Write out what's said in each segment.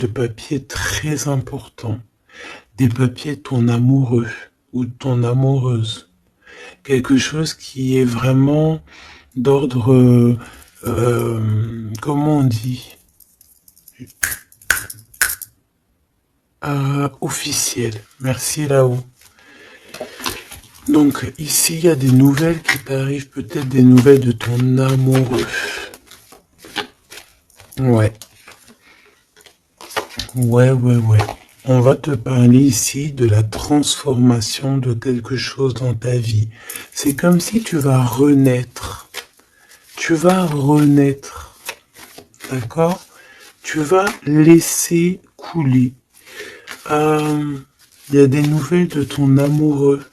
de papiers très importants. Des papiers de ton amoureux ou de ton amoureuse. Quelque chose qui est vraiment d'ordre, comment on dit, officiel. Merci là-haut. Donc ici, il y a des nouvelles qui t'arrivent, peut-être des nouvelles de ton amoureux. Ouais. Ouais. On va te parler ici de la transformation de quelque chose dans ta vie. C'est comme si tu vas renaître. Tu vas renaître. D'accord? Tu vas laisser couler. Il y a des nouvelles de ton amoureux.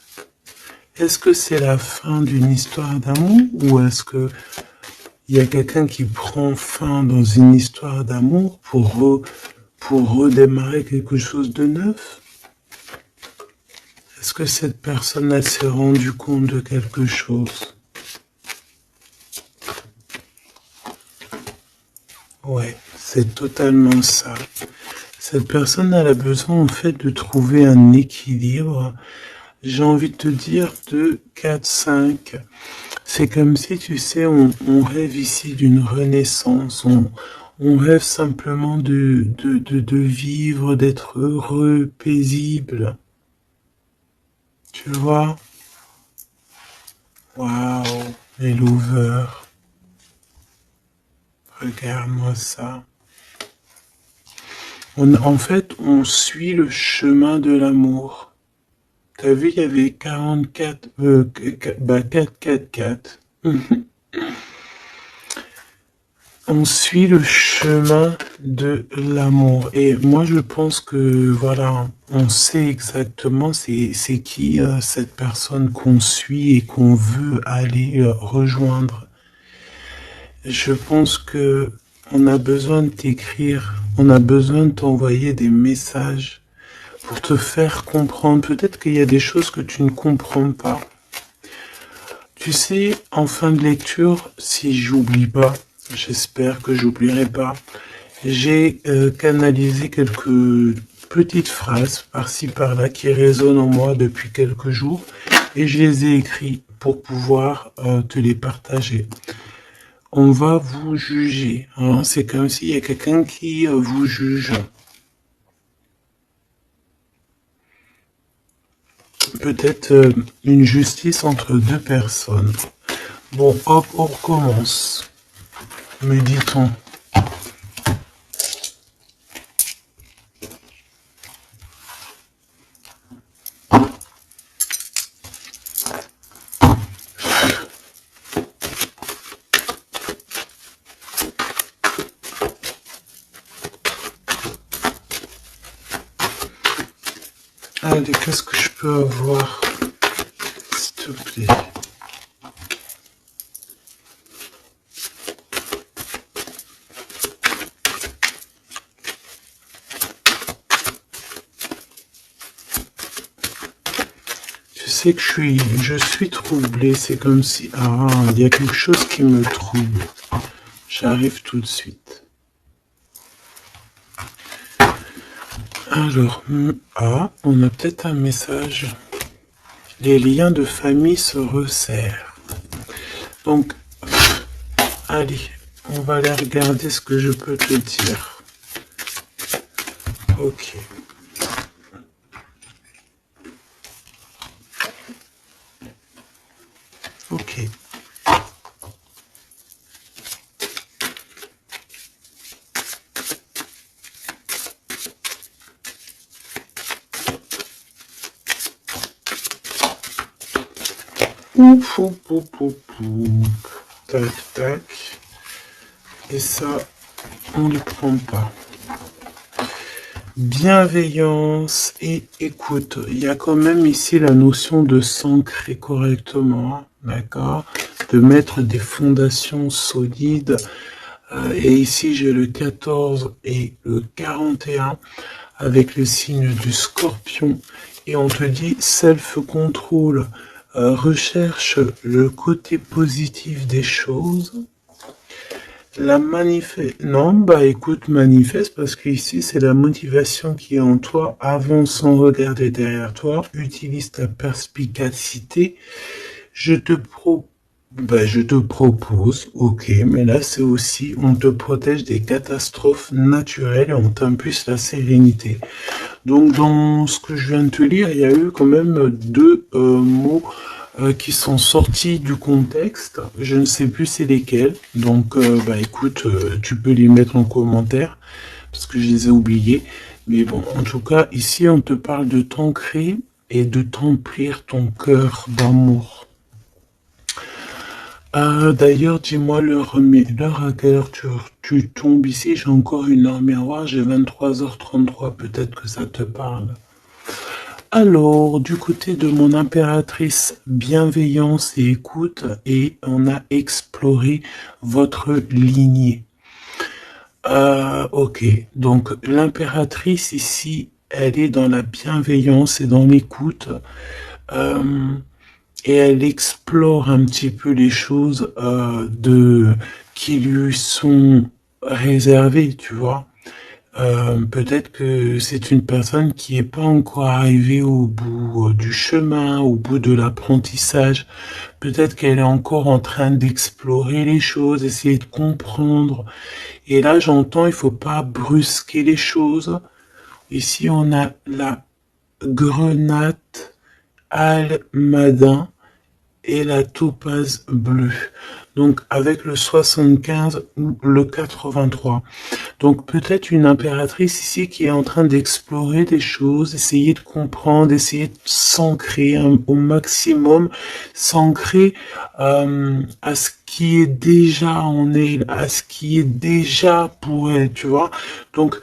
Est-ce que c'est la fin d'une histoire d'amour ou est-ce que il y a quelqu'un qui prend fin dans une histoire d'amour pour redémarrer quelque chose de neuf? Est-ce que cette personne elle s'est rendue compte de quelque chose? Ouais, c'est totalement ça. Cette personne elle a besoin en fait de trouver un équilibre. J'ai envie de te dire de 4-5. C'est comme si, tu sais, on rêve ici d'une renaissance, on rêve simplement de vivre, d'être heureux, paisible. Tu vois? Waouh, les lovers. Regarde-moi ça. En fait, on suit le chemin de l'amour. T'as vu, il y avait 44, 4. On suit le chemin de l'amour. Et moi, je pense que, voilà, on sait exactement c'est qui cette personne qu'on suit et qu'on veut aller rejoindre. Je pense que on a besoin de t'écrire, on a besoin de t'envoyer des messages pour te faire comprendre. Peut-être qu'il y a des choses que tu ne comprends pas. Tu sais, en fin de lecture, si j'oublie pas, j'espère que j'oublierai pas, j'ai canalisé quelques petites phrases par-ci par-là qui résonnent en moi depuis quelques jours et je les ai écrites pour pouvoir te les partager. On va vous juger, hein. C'est comme s'il y a quelqu'un qui vous juge. Peut-être une justice entre deux personnes. Bon, hop, on recommence. Me dit-on. Allez, qu'est-ce que je peux avoir, s'il te plaît? Tu sais que je suis troublé, c'est comme si, il y a quelque chose qui me trouble. J'arrive tout de suite. Alors, on a peut-être un message. Les liens de famille se resserrent. Donc, allez, on va aller regarder ce que je peux te dire. Ok. Ok. Tac, tac. Et ça, on ne prend pas. Bienveillance et écoute. Il y a quand même ici la notion de s'ancrer correctement, d'accord? De mettre des fondations solides. Et ici, j'ai le 14 et le 41 avec le signe du scorpion. Et on te dit self-control. Recherche le côté positif des choses. La manifeste. Non, bah écoute, manifeste parce que ici c'est la motivation qui est en toi. Avance sans regarder derrière toi. Utilise ta perspicacité. Je te je te propose, ok, mais là c'est aussi, on te protège des catastrophes naturelles et on t'impulse la sérénité. Donc dans ce que je viens de te lire, il y a eu quand même deux mots qui sont sortis du contexte. Je ne sais plus c'est lesquels. Donc bah écoute, tu peux les mettre en commentaire parce que je les ai oubliés. Mais bon, en tout cas, ici on te parle de t'ancrer et de t'emplir ton cœur d'amour. D'ailleurs, dis-moi l'heure à quelle heure tu tombes ici. J'ai encore une heure miroir, j'ai 23h33, peut-être que ça te parle. Alors, du côté de mon impératrice, bienveillance et écoute, et on a exploré votre lignée. Ok, donc l'impératrice ici, elle est dans la bienveillance et dans l'écoute. Et elle explore un petit peu les choses qui lui sont réservées, tu vois. Peut-être que c'est une personne qui n'est pas encore arrivée au bout du chemin, au bout de l'apprentissage. Peut-être qu'elle est encore en train d'explorer les choses, essayer de comprendre. Et là, j'entends, il faut pas brusquer les choses. Ici, on a la grenade almadin et la topaze bleue. Donc avec le 75 ou le 83. Donc peut-être une impératrice ici qui est en train d'explorer des choses, essayer de comprendre, essayer de s'ancrer au maximum, s'ancrer à ce qui est déjà en elle, à ce qui est déjà pour elle, tu vois. Donc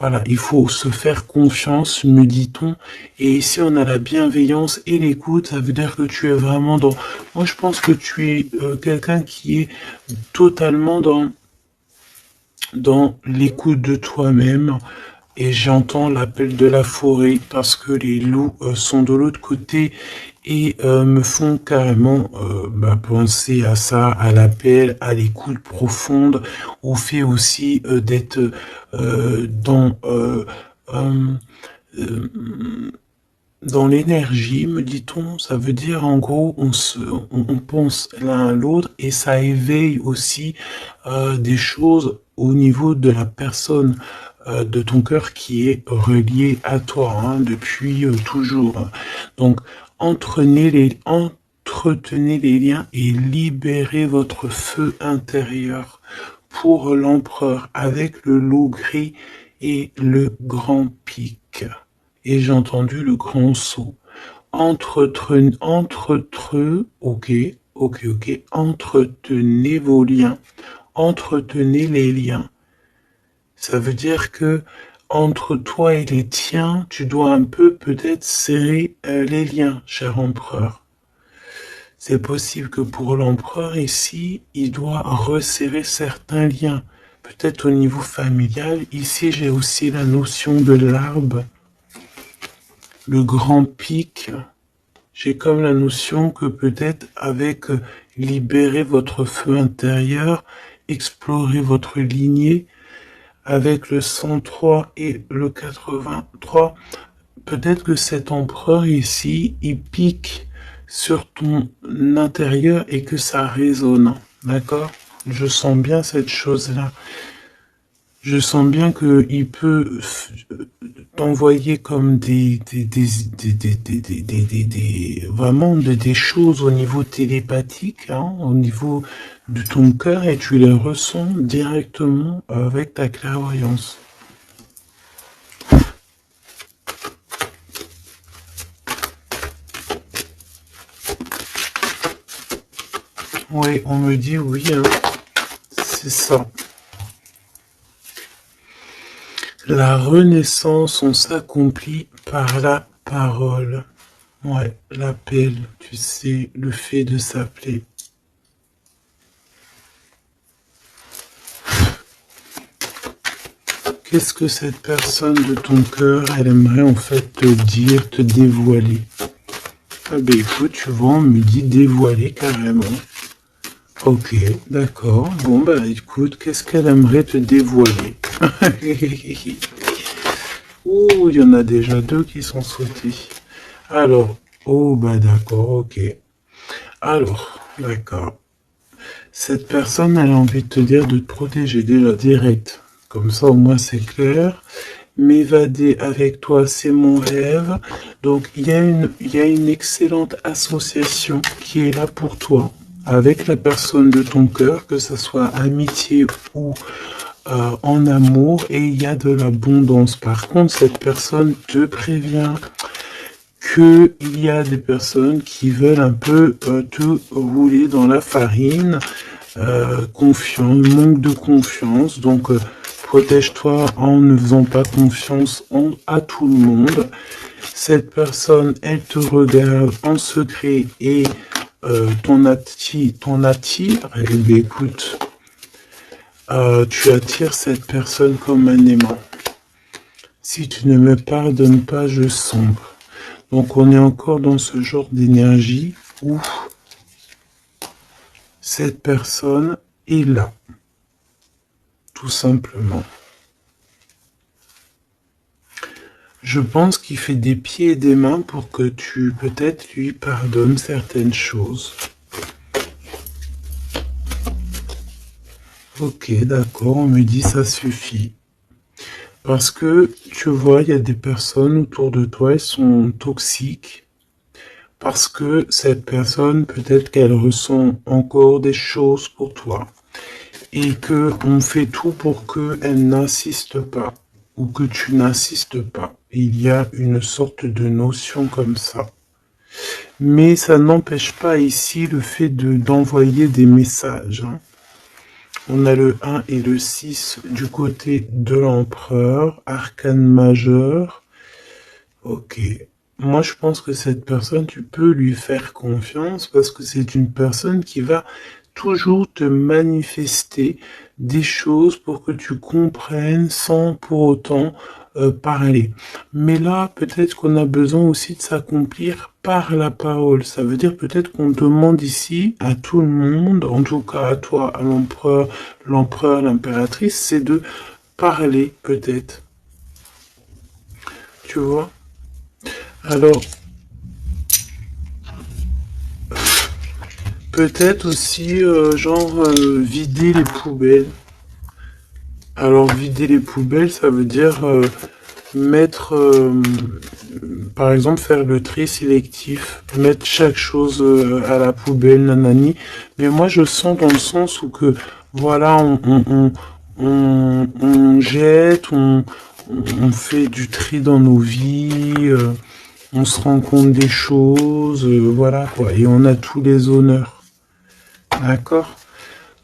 voilà, il faut se faire confiance, me dit-on. Et ici, on a la bienveillance et l'écoute. Ça veut dire que tu es vraiment dans... Moi, je pense que tu es quelqu'un qui est totalement dans l'écoute de toi-même. Et j'entends l'appel de la forêt parce que les loups sont de l'autre côté et me font carrément penser à ça, à l'appel, à l'écoute profonde, au fait aussi d'être dans l'énergie, me dit-on. Ça veut dire en gros on pense l'un à l'autre et ça éveille aussi des choses au niveau de la personne de ton cœur qui est relié à toi hein, depuis toujours. Donc entretenez les liens et libérez votre feu intérieur pour l'empereur avec le loup gris et le grand pic. Et j'ai entendu le grand saut. Ok, entretenez vos liens, entretenez les liens. Ça veut dire que entre toi et les tiens, tu dois un peu peut-être serrer les liens, cher empereur. C'est possible que pour l'empereur ici, il doit resserrer certains liens. Peut-être au niveau familial. Ici, j'ai aussi la notion de l'arbre. Le grand pic. J'ai comme la notion que peut-être avec libérer votre feu intérieur, explorer votre lignée, avec le 103 et le 83, peut-être que cet empereur ici, il pique sur ton intérieur et que ça résonne. D'accord? Je sens bien cette chose-là. Je sens bien qu'il peut t'envoyer comme vraiment des choses au niveau télépathique, hein, au niveau de ton cœur et tu les ressens directement avec ta clairvoyance. Oui, on me dit oui, hein. C'est ça. La renaissance, on s'accomplit par la parole. Ouais, l'appel, tu sais, le fait de s'appeler. Qu'est-ce que cette personne de ton cœur, elle aimerait en fait te dire, te dévoiler? Ah ben écoute, tu vois, on me dit dévoiler carrément. Ok, d'accord. Bon, bah écoute, qu'est-ce qu'elle aimerait te dévoiler? Ouh, il y en a déjà deux qui sont sautés. Alors, oh, bah d'accord, ok. Alors, d'accord. Cette personne, elle a envie de te dire de te protéger déjà direct. Comme ça, au moins, c'est clair. M'évader avec toi, c'est mon rêve. Donc, il y a une excellente association qui est là pour toi, avec la personne de ton cœur, que ce soit amitié ou en amour, et il y a de l'abondance. Par contre, cette personne te prévient que il y a des personnes qui veulent un peu te rouler dans la farine, manque de confiance, donc protège-toi en ne faisant pas confiance à tout le monde. Cette personne, elle te regarde en secret et ton attire. Eh bien, écoute, tu attires cette personne comme un aimant. Si tu ne me pardonnes pas, je sombre. Donc on est encore dans ce genre d'énergie où cette personne est là, tout simplement. Je pense qu'il fait des pieds et des mains pour que tu peut-être lui pardonnes certaines choses. Ok, d'accord, on me dit ça suffit. Parce que tu vois, il y a des personnes autour de toi, elles sont toxiques. Parce que cette personne, peut-être qu'elle ressent encore des choses pour toi. Et que on fait tout pour qu'elle n'insiste pas. Ou que tu n'insistes pas. Il y a une sorte de notion comme ça. Mais ça n'empêche pas ici le fait d'envoyer des messages. Hein. On a le 1 et le 6 du côté de l'empereur, arcane majeur. Ok. Moi, je pense que cette personne, tu peux lui faire confiance parce que c'est une personne qui va toujours te manifester des choses pour que tu comprennes sans pour autant parler. Mais là, peut-être qu'on a besoin aussi de s'accomplir par la parole. Ça veut dire peut-être qu'on demande ici à tout le monde, en tout cas à toi, à l'empereur, l'impératrice, c'est de parler peut-être. Tu vois? Alors, peut-être aussi, vider les poubelles. Alors, vider les poubelles, ça veut dire mettre, par exemple, faire le tri sélectif, mettre chaque chose à la poubelle, nanani. Mais moi, je sens dans le sens où que, voilà, on jette, on fait du tri dans nos vies, on se rend compte des choses, voilà quoi, et on a tous les honneurs. D'accord?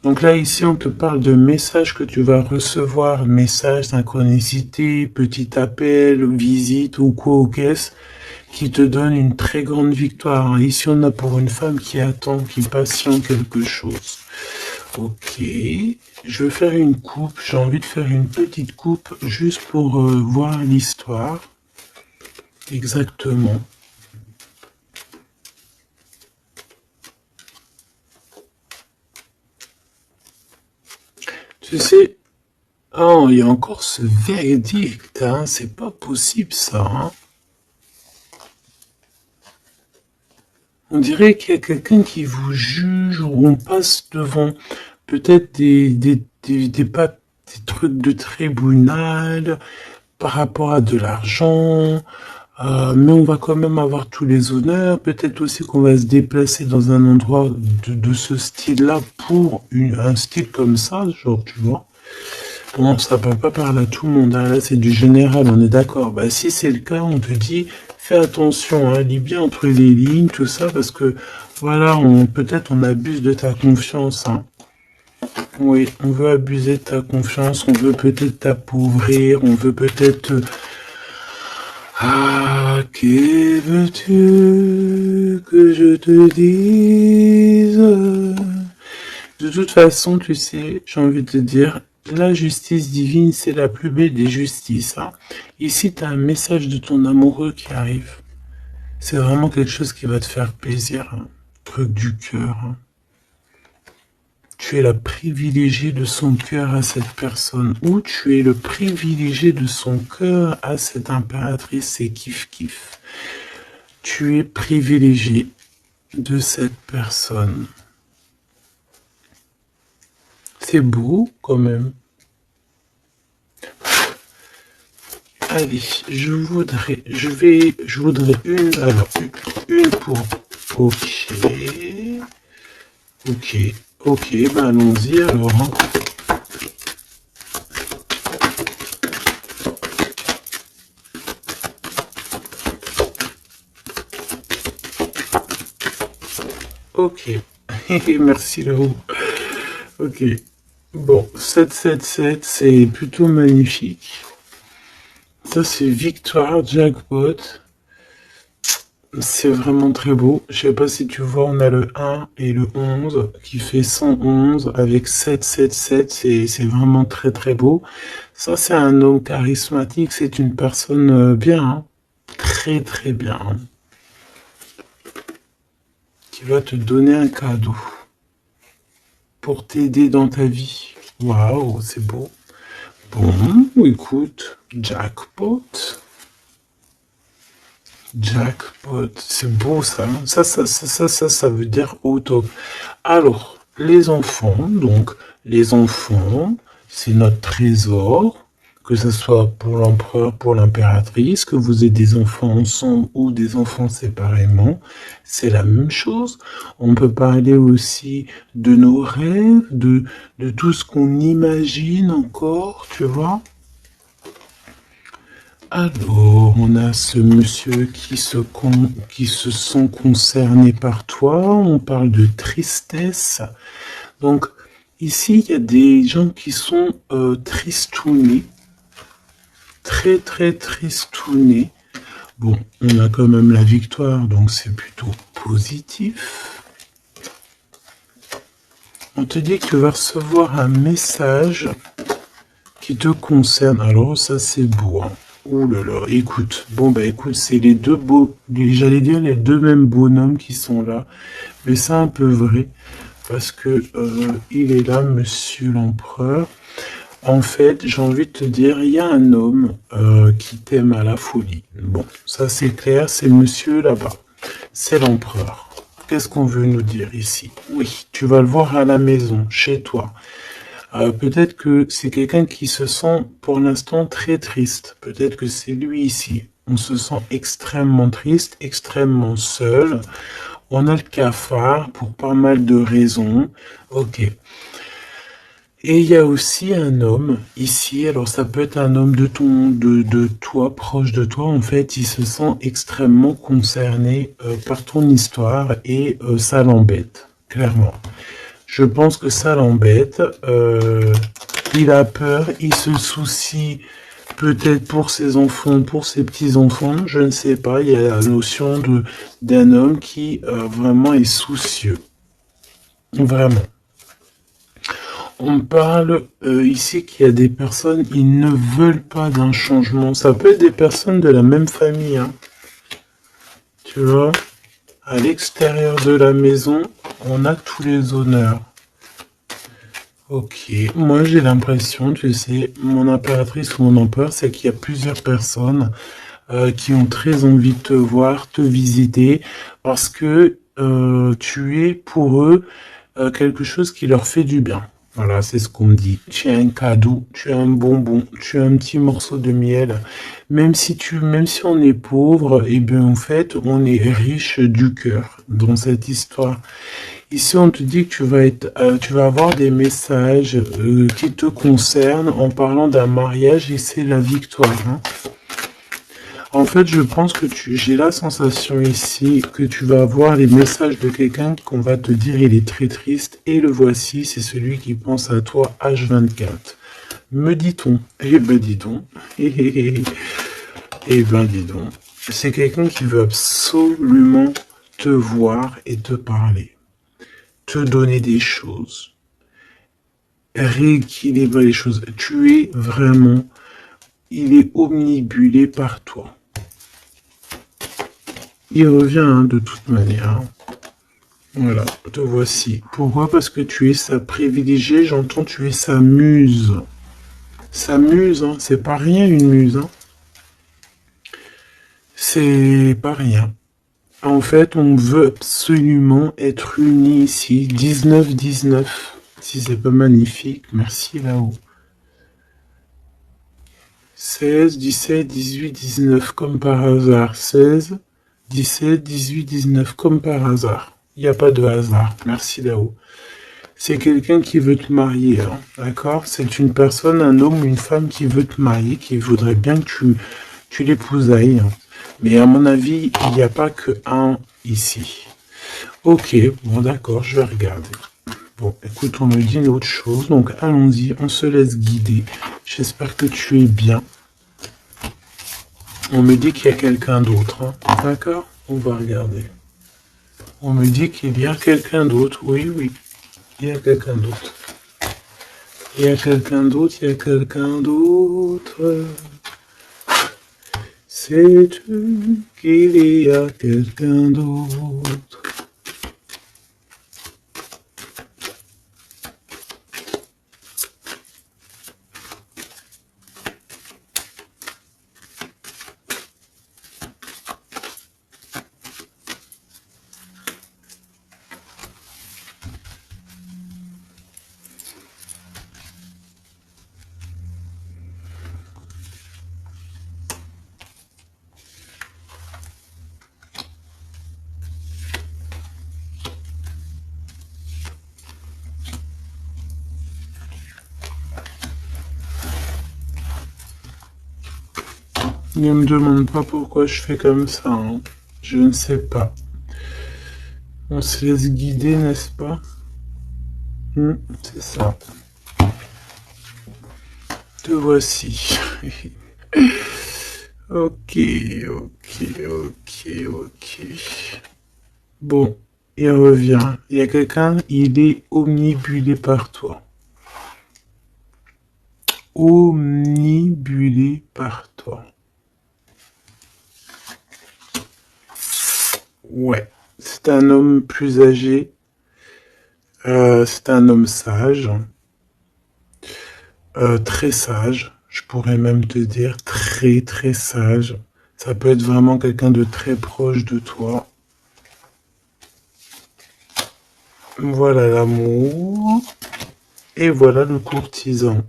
Donc là, ici, on te parle de messages que tu vas recevoir, messages, synchronicité, petit appel, visite ou quoi au caisse, qui te donne une très grande victoire. Hein. Ici, on a pour une femme qui attend, qui patiente quelque chose. Ok, je vais faire une coupe, j'ai envie de faire une petite coupe juste pour voir l'histoire. Exactement. Tu sais, oh, il y a encore ce verdict, hein, c'est pas possible ça. Hein. On dirait qu'il y a quelqu'un qui vous juge ou on passe devant peut-être des trucs de tribunal par rapport à de l'argent, mais on va quand même avoir tous les honneurs. Peut-être aussi qu'on va se déplacer dans un endroit de ce style-là pour un style comme ça, genre, tu vois. Bon, ça peut pas parler à tout le monde, hein. Là c'est du général, on est d'accord. Bah si c'est le cas, on te dit, fais attention, hein, lis bien entre les lignes, tout ça, parce que voilà, peut-être on abuse de ta confiance. Hein. Oui, on veut abuser de ta confiance, on veut peut-être t'appauvrir, on veut peut-être... Ah, que veux-tu que je te dise? De toute façon, tu sais, j'ai envie de te dire, la justice divine, c'est la plus belle des justices. Hein. Ici, tu as un message de ton amoureux qui arrive. C'est vraiment quelque chose qui va te faire plaisir. Hein. Truc du cœur. Hein. tu es la privilégiée de son cœur à cette personne, ou tu es le privilégié de son cœur à cette impératrice, c'est kiff-kiff. Tu es privilégié de cette personne. C'est beau quand même. Allez, je voudrais une, alors, une pour, ok, ben allons-y alors. Hein. Ok, merci Léo. Ok, bon, 777, c'est plutôt magnifique. Ça, c'est victoire, jackpot. C'est vraiment très beau. Je sais pas si tu vois, on a le 1 et le 11 qui fait 111 avec 777. C'est vraiment très très beau. Ça, c'est un homme charismatique. C'est une personne bien. Hein. Très très bien. Hein. Qui va te donner un cadeau. Pour t'aider dans ta vie. Waouh, c'est beau. Bon, écoute, jackpot. Jackpot, c'est beau ça. Ça veut dire au top. Alors, les enfants, c'est notre trésor, que ce soit pour l'empereur, pour l'impératrice, que vous ayez des enfants ensemble ou des enfants séparément, c'est la même chose. On peut parler aussi de nos rêves, de tout ce qu'on imagine encore, tu vois. Alors, on a ce monsieur qui se sent concerné par toi. On parle de tristesse. Donc, ici, il y a des gens qui sont tristounés. Très, très tristounés. Bon, on a quand même la victoire, donc c'est plutôt positif. On te dit que tu vas recevoir un message qui te concerne. Alors, ça, c'est beau, hein. Ouh là là, écoute, écoute, c'est les deux j'allais dire les deux mêmes bonhommes qui sont là, mais c'est un peu vrai, parce que il est là, monsieur l'empereur. En fait, j'ai envie de te dire, il y a un homme qui t'aime à la folie. Bon, ça c'est clair, c'est monsieur là-bas, c'est l'empereur. Qu'est-ce qu'on veut nous dire ici? Oui, tu vas le voir à la maison, chez toi. Peut-être que c'est quelqu'un qui se sent pour l'instant très triste. Peut-être que c'est lui ici. On se sent extrêmement triste, extrêmement seul. On a le cafard pour pas mal de raisons. Ok. Et il y a aussi un homme ici. Alors ça peut être un homme de toi, proche de toi. En fait, il se sent extrêmement concerné par ton histoire et ça l'embête, clairement. Je pense que ça l'embête. Il a peur, il se soucie peut-être pour ses enfants, pour ses petits-enfants, je ne sais pas. Il y a la notion d'un homme qui vraiment est soucieux. Vraiment. On parle ici qu'il y a des personnes, ils ne veulent pas d'un changement. Ça peut être des personnes de la même famille. Hein. Tu vois, à l'extérieur de la maison, on a tous les honneurs. Ok, moi j'ai l'impression, tu sais, mon impératrice ou mon empereur, c'est qu'il y a plusieurs personnes qui ont très envie de te voir, te visiter, parce que tu es pour eux quelque chose qui leur fait du bien. Voilà, c'est ce qu'on me dit. Tu as un cadeau, tu as un bonbon, tu as un petit morceau de miel. Même si on est pauvre, eh bien en fait, on est riche du cœur dans cette histoire. Ici, on te dit que tu vas avoir des messages qui te concernent en parlant d'un mariage et c'est la victoire. Hein. En fait, je pense que j'ai la sensation ici que tu vas avoir les messages de quelqu'un qu'on va te dire il est très triste et le voici, c'est celui qui pense à toi H24. Me dit-on. Eh ben dis donc. Eh ben dis donc. C'est quelqu'un qui veut absolument te voir et te parler. Te donner des choses, rééquilibrer les choses. Tu es vraiment, il est omnibulé par toi. Il revient hein, de toute manière. Voilà, te voici. Pourquoi? Parce que tu es sa privilégiée, j'entends tu es sa muse. Sa muse, hein, c'est pas rien une muse. Hein. C'est pas rien. En fait, on veut absolument être unis ici. 19-19. Si c'est pas magnifique, merci là-haut. 16, 17, 18, 19, comme par hasard. 16, 17, 18, 19, comme par hasard. Il n'y a pas de hasard. Merci là-haut. C'est quelqu'un qui veut te marier, hein, d'accord? C'est une personne, un homme ou une femme qui veut te marier, qui voudrait bien que tu l'épousailles. Hein. Mais à mon avis, il n'y a pas que un ici. Ok, bon d'accord, je vais regarder. Bon, écoute, on me dit une autre chose, donc allons-y, on se laisse guider. J'espère que tu es bien. On me dit qu'il y a quelqu'un d'autre, hein. D'accord? On va regarder. On me dit qu'il y a quelqu'un d'autre, oui, oui. Il y a quelqu'un d'autre. Il y a quelqu'un d'autre, il y a quelqu'un d'autre. Sais-tu qu'il y a quelqu'un d'autre? Ne me demande pas pourquoi je fais comme ça, hein. Je ne sais pas. On se laisse guider, n'est-ce pas? C'est ça. Te voici. Ok, ok, ok, ok. Bon, il revient. Il y a quelqu'un, il est omnibulé par toi. Omnibulé par toi. Ouais, c'est un homme plus âgé. C'est un homme sage. Très sage. Je pourrais même te dire très très sage. Ça peut être vraiment quelqu'un de très proche de toi. Voilà l'amour. Et voilà le courtisan.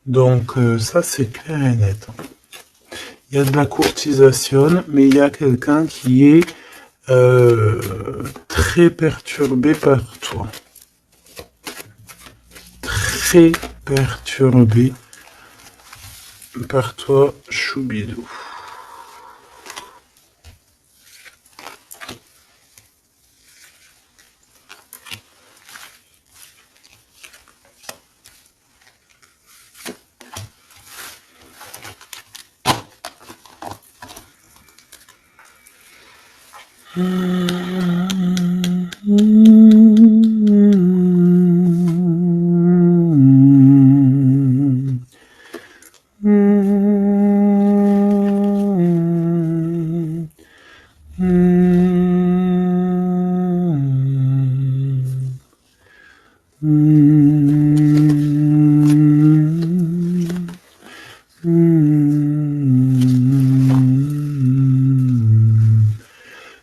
Donc ça c'est clair et net. Il y a de la courtisation, mais il y a quelqu'un qui est très perturbé par toi. Très perturbé par toi, Choubidou.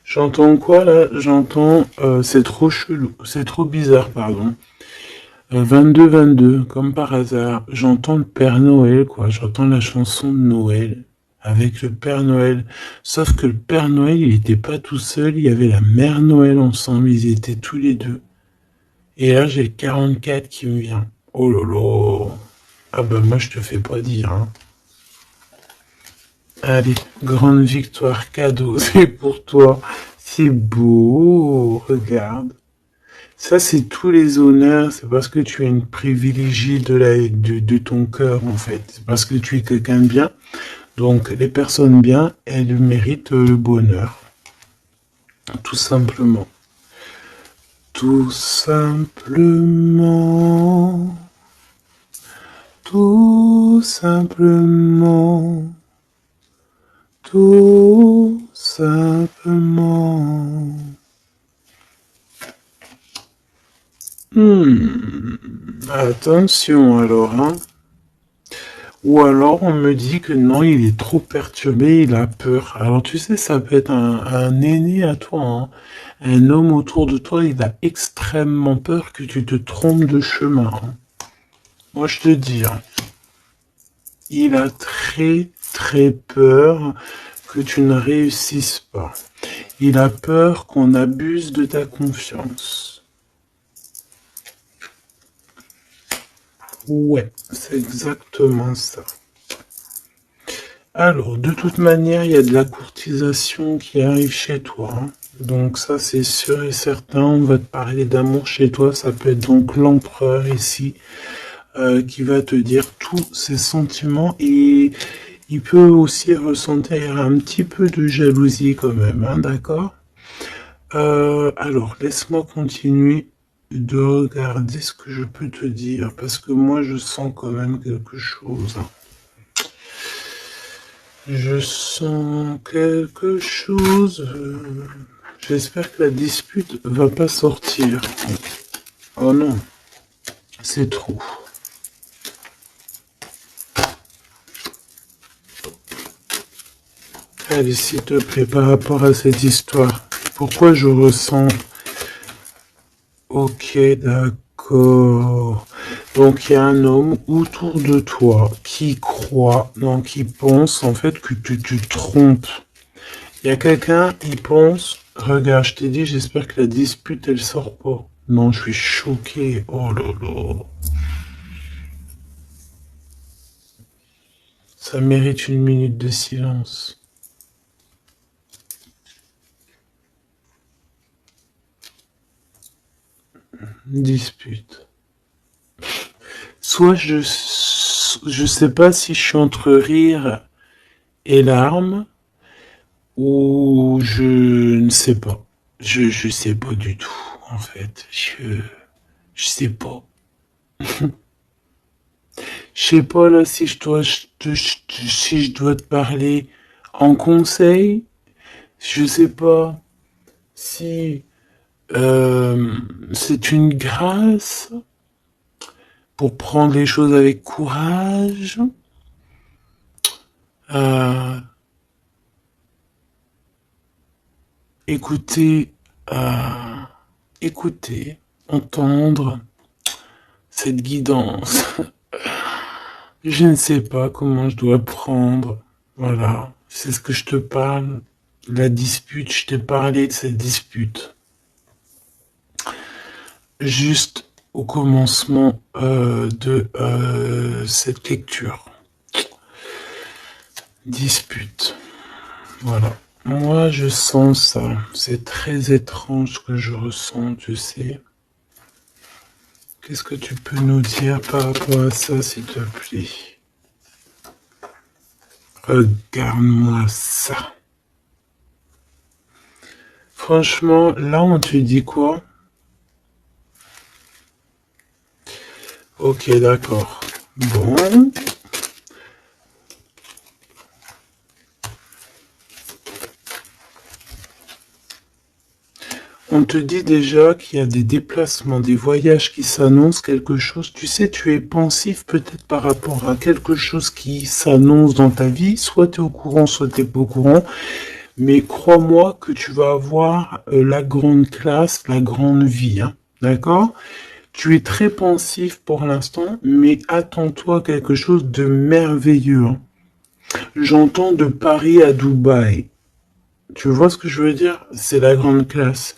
J'entends quoi là? J'entends c'est trop chelou, c'est trop bizarre, pardon. 22-22, comme par hasard, j'entends le Père Noël, quoi. J'entends la chanson de Noël avec le Père Noël. Sauf que le Père Noël, il n'était pas tout seul, il y avait la Mère Noël ensemble, ils étaient tous les deux. Et là, j'ai le 44 qui me vient. Oh là là. Ah ben moi, je te fais pas dire, hein. Allez, grande victoire, cadeau, c'est pour toi. C'est beau, regarde. Ça, c'est tous les honneurs, c'est parce que tu es une privilégiée de ton cœur, en fait. C'est parce que tu es quelqu'un de bien. Donc, les personnes bien, elles méritent le bonheur. Tout simplement. Tout simplement. Tout simplement. Tout simplement. Attention alors, hein. Ou alors on me dit que non, il est trop perturbé, il a peur. Alors tu sais, ça peut être un aîné à toi, hein. Un homme autour de toi, il a extrêmement peur que tu te trompes de chemin, hein. Moi je te dis, hein, il a très très peur que tu ne réussisses pas. Il a peur qu'on abuse de ta confiance. Ouais, c'est exactement ça. Alors, de toute manière, il y a de la courtisation qui arrive chez toi, hein. Donc ça, c'est sûr et certain. On va te parler d'amour chez toi. Ça peut être donc l'empereur ici qui va te dire tous ses sentiments et il peut aussi ressentir un petit peu de jalousie quand même, hein, d'accord? Alors, laisse-moi continuer de regarder ce que je peux te dire parce que moi, je sens quand même quelque chose, hein. Je sens quelque chose. J'espère que la dispute va pas sortir. Oh non, c'est trop. Allez, s'il te plaît, par rapport à cette histoire, pourquoi je ressens... Ok, d'accord. Donc il y a un homme autour de toi qui croit, donc qui pense en fait que tu te trompes. Il y a quelqu'un, il pense, regarde, je t'ai dit, j'espère que la dispute, elle sort pas. Non, je suis choqué. Oh là là. Ça mérite une minute de silence. Dispute. Soit je sais pas si je suis entre rire et larmes, ou je ne sais pas. Je sais pas du tout, en fait. Je sais pas. Je sais pas là si si je dois te parler en conseil. Je sais pas si c'est une grâce pour prendre les choses avec courage. Euh, écouter, euh, écouter, entendre cette guidance. Je ne sais pas comment je dois prendre. Voilà, c'est ce que je te parle. La dispute, je t'ai parlé de cette dispute. Juste au commencement de cette lecture. Dispute. Voilà. Moi, je sens ça. C'est très étrange ce que je ressens, tu sais. Qu'est-ce que tu peux nous dire par rapport à ça, s'il te plaît? Regarde-moi ça. Franchement, là, on te dit quoi? Ok, d'accord. Bon. On te dit déjà qu'il y a des déplacements, des voyages qui s'annoncent, quelque chose. Tu sais, tu es pensif peut-être par rapport à quelque chose qui s'annonce dans ta vie. Soit tu es au courant, soit tu n'es pas au courant. Mais crois-moi que tu vas avoir la grande classe, la grande vie, hein. D'accord? Tu es très pensif pour l'instant, mais attends-toi à quelque chose de merveilleux, hein. J'entends de Paris à Dubaï. Tu vois ce que je veux dire? C'est la grande classe.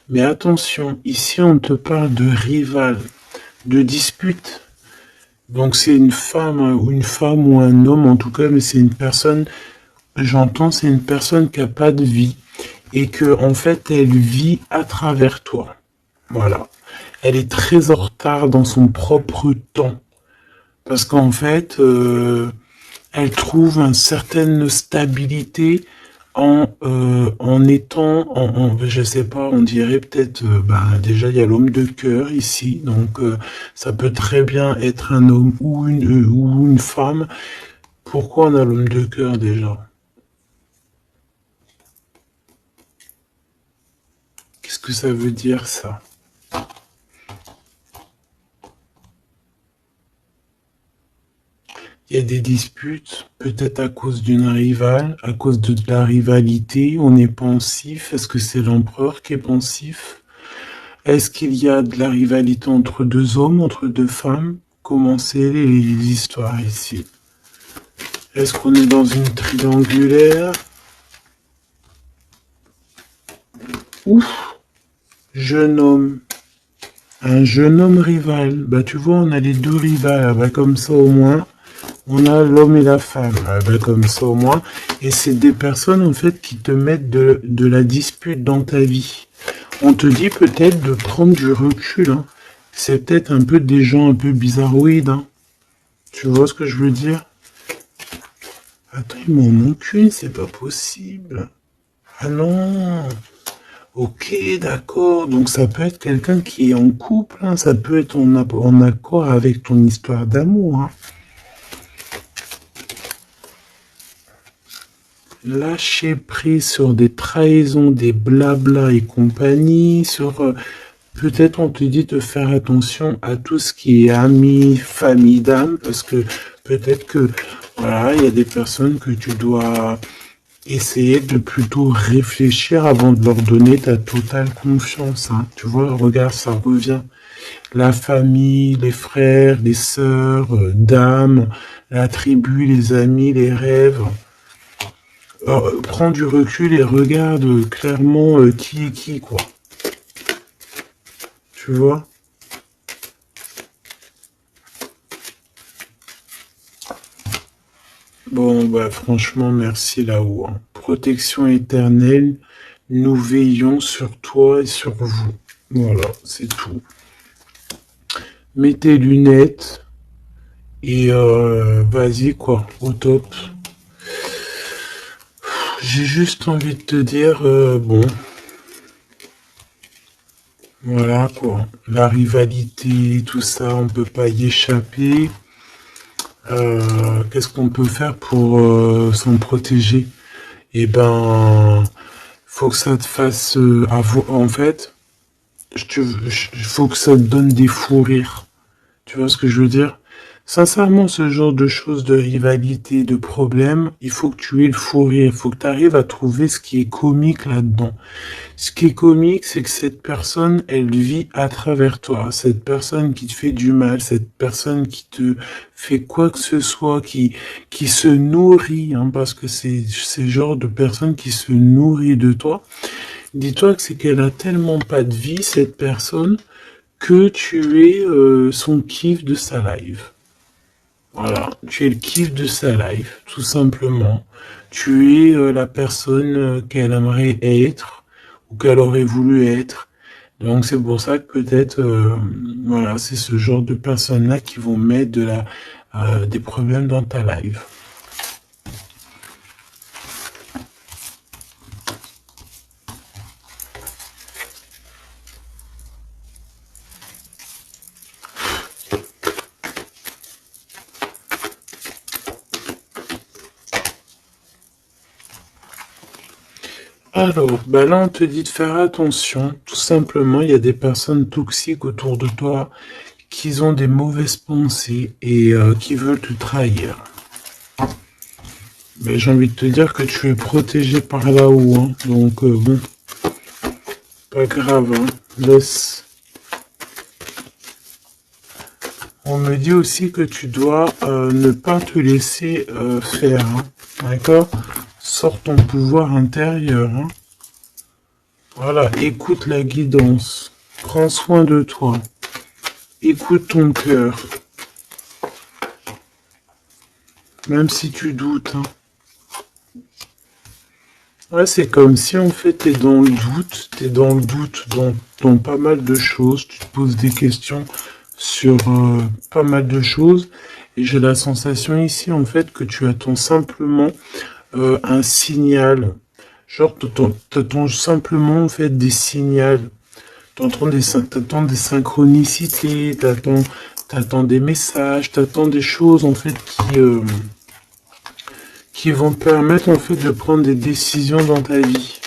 Mais attention, ici on te parle de rival, de dispute. Donc c'est une femme ou un homme en tout cas, mais c'est une personne, j'entends, c'est une personne qui a pas de vie et que en fait elle vit à travers toi. Voilà. Elle est très en retard dans son propre temps parce qu'en fait elle trouve une certaine stabilité en étant, je sais pas, on dirait peut-être, déjà il y a l'homme de cœur ici, donc ça peut très bien être un homme ou une femme. Pourquoi on a l'homme de cœur déjà? Qu'est-ce que ça veut dire ça? Il y a des disputes, peut-être à cause d'une rivale, à cause de la rivalité, on est pensif. Est-ce que c'est l'empereur qui est pensif? Est-ce qu'il y a de la rivalité entre deux hommes, entre deux femmes? Comment c'est les histoires ici? Est-ce qu'on est dans une triangulaire? Ouf, jeune homme. Un jeune homme rival. Bah tu vois, on a les deux rivales. Ah, bah, comme ça au moins. On a l'homme et la femme. Ah, bah, comme ça au moins. Et c'est des personnes en fait qui te mettent de la dispute dans ta vie. On te dit peut-être de prendre du recul. Hein. C'est peut-être un peu des gens un peu bizarroïdes. Hein. Tu vois ce que je veux dire? Attends, il m'en manque une, c'est pas possible. Ah non. Ok, d'accord. Donc ça peut être quelqu'un qui est en couple, hein. Ça peut être en accord avec ton histoire d'amour. Hein. Lâcher prise sur des trahisons, des blabla et compagnie, sur peut-être on te dit de faire attention à tout ce qui est amis, famille d'âme, parce que peut-être que voilà, il y a des personnes que tu dois essayer de plutôt réfléchir avant de leur donner ta totale confiance. Hein. Tu vois, regarde, ça revient. La famille, les frères, les sœurs, dames, la tribu, les amis, les rêves. Alors, prends du recul et regarde clairement qui est qui, quoi. Tu vois? Bon, bah franchement, merci là-haut. Hein. Protection éternelle, nous veillons sur toi et sur vous. Voilà, c'est tout. Mets tes lunettes et vas-y, quoi, au top. J'ai juste envie de te dire, bon, voilà, quoi. La rivalité, tout ça, on peut pas y échapper. Qu'est-ce qu'on peut faire pour s'en protéger? Eh ben, faut que ça te fasse en fait, faut que ça te donne des fous rires. Tu vois ce que je veux dire? Sincèrement, ce genre de choses, de rivalité, de problèmes, il faut que tu aies le fou rire. Il faut que tu arrives à trouver ce qui est comique là-dedans. Ce qui est comique, c'est que cette personne, elle vit à travers toi. Cette personne qui te fait du mal, cette personne qui te fait quoi que ce soit, qui se nourrit, hein, parce que c'est le genre de personne qui se nourrit de toi. Dis-toi que c'est qu'elle a tellement pas de vie, cette personne, que tu es son kiff de sa life. Voilà, tu es le kiff de sa life, tout simplement. Tu es la personne qu'elle aimerait être ou qu'elle aurait voulu être. Donc c'est pour ça que peut-être, voilà, c'est ce genre de personnes-là qui vont mettre des problèmes dans ta life. Alors, bah là, on te dit de faire attention. Tout simplement, il y a des personnes toxiques autour de toi qui ont des mauvaises pensées et qui veulent te trahir. Mais j'ai envie de te dire que tu es protégé par là-haut. Hein. Donc, bon, pas grave. Hein. Laisse. On me dit aussi que tu dois ne pas te laisser faire. Hein. D'accord? Sors ton pouvoir intérieur. Hein. Voilà, écoute la guidance. Prends soin de toi. Écoute ton cœur. Même si tu doutes. Hein. Ouais, c'est comme si en fait t'es dans le doute. T'es dans le doute dans pas mal de choses. Tu te poses des questions sur pas mal de choses. Et j'ai la sensation ici en fait que tu attends simplement un signal. Genre, t'attends simplement en fait des signaux. T'attends des synchronicités, t'attends des messages, t'attends des choses en fait qui vont te permettre en fait de prendre des décisions dans ta vie.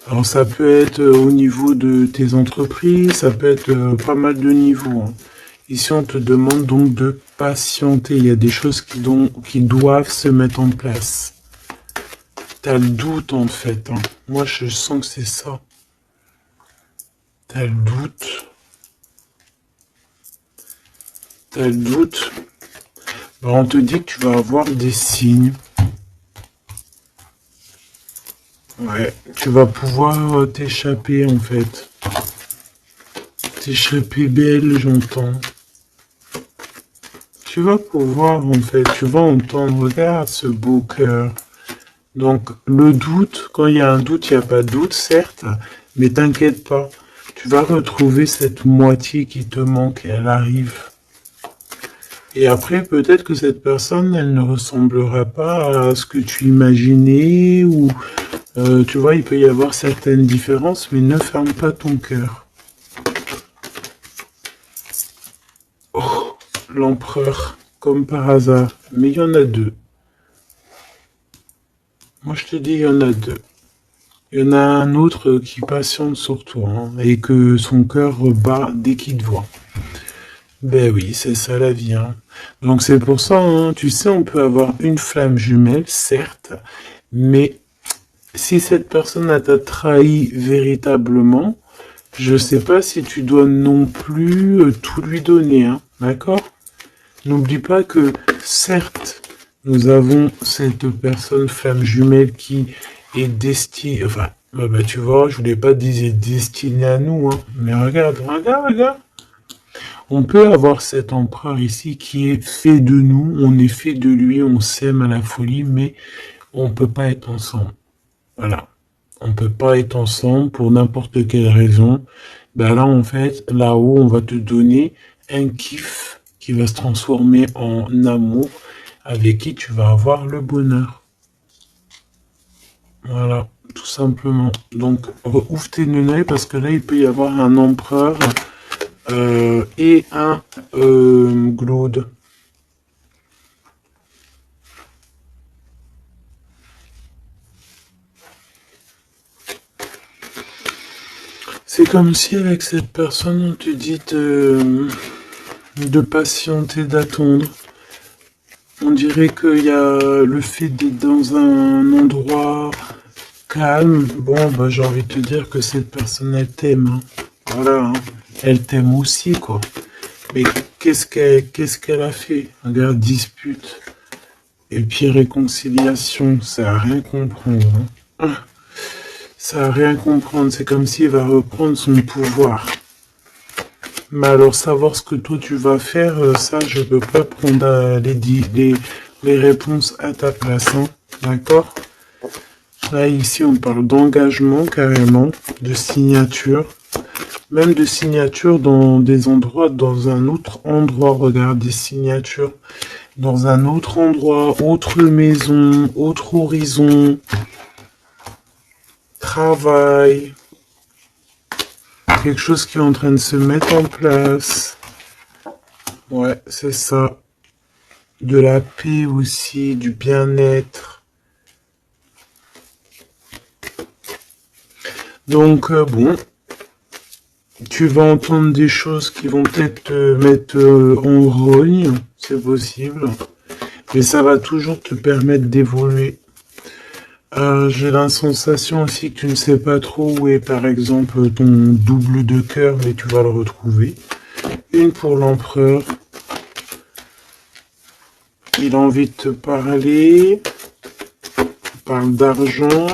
Alors ça peut être au niveau de tes entreprises, ça peut être pas mal de niveaux. Hein. Ici, on te demande donc de patienter. Il y a des choses qui doivent se mettre en place. T'as le doute, en fait. Hein. Moi, je sens que c'est ça. T'as le doute. T'as le doute. Ben, on te dit que tu vas avoir des signes. Ouais, tu vas pouvoir t'échapper, en fait. T'échapper belle, j'entends. Tu vas pouvoir, en fait, tu vas entendre, regarde ce beau cœur. Donc, le doute, quand il y a un doute, il n'y a pas de doute, certes, mais t'inquiète pas. Tu vas retrouver cette moitié qui te manque, elle arrive. Et après, peut-être que cette personne, elle ne ressemblera pas à ce que tu imaginais, ou, tu vois, il peut y avoir certaines différences, mais ne ferme pas ton cœur. Oh, l'empereur, comme par hasard. Mais il y en a deux. Moi, je te dis, il y en a deux. Il y en a un autre qui patiente sur toi, hein, et que son cœur bat dès qu'il te voit. Ben oui, c'est ça la vie. Hein. Donc c'est pour ça, hein, tu sais, on peut avoir une flamme jumelle, certes, mais si cette personne t'a trahi véritablement, je sais pas si tu dois non plus tout lui donner, hein, d'accord? N'oublie pas que, certes, nous avons cette personne flamme jumelle qui est destinée, enfin, bah, tu vois, je voulais pas dire destinée à nous, hein, mais regarde, regarde, regarde. On peut avoir cet empereur ici qui est fait de nous, on est fait de lui, on s'aime à la folie, mais on peut pas être ensemble. Voilà. On peut pas être ensemble pour n'importe quelle raison. Ben là, en fait, là-haut, on va te donner un kiff qui va se transformer en amour avec qui tu vas avoir le bonheur. Voilà, tout simplement. Donc, ouvre tes lunettes parce que là, il peut y avoir un empereur et un Glaude. C'est comme si avec cette personne, on te dit de patienter, d'attendre. On dirait qu'il y a le fait d'être dans un endroit calme. Bon, bah, j'ai envie de te dire que cette personne, elle t'aime. Hein. Voilà, hein. Elle t'aime aussi, quoi. Mais qu'est-ce qu'elle a fait? Regarde, dispute. Et puis réconciliation, ça a rien comprendre. Hein. Ça a rien comprendre. C'est comme s'il va reprendre son pouvoir. Mais alors, savoir ce que toi tu vas faire, ça, je peux pas prendre les réponses à ta place. Hein. D'accord? Là, ici, on parle d'engagement, carrément, de signature. Même de signature dans des endroits, dans un autre endroit. Regarde, des signatures. Dans un autre endroit, autre maison, autre horizon. Travail. Quelque chose qui est en train de se mettre en place. Ouais, c'est ça. De la paix aussi, du bien-être. Donc, bon, tu vas entendre des choses qui vont peut-être te mettre en rogne, c'est possible. Mais ça va toujours te permettre d'évoluer. J'ai la sensation aussi que tu ne sais pas trop où est, par exemple, ton double de cœur, mais tu vas le retrouver. Une pour l'empereur. Il a envie de te parler. Il parle d'argent.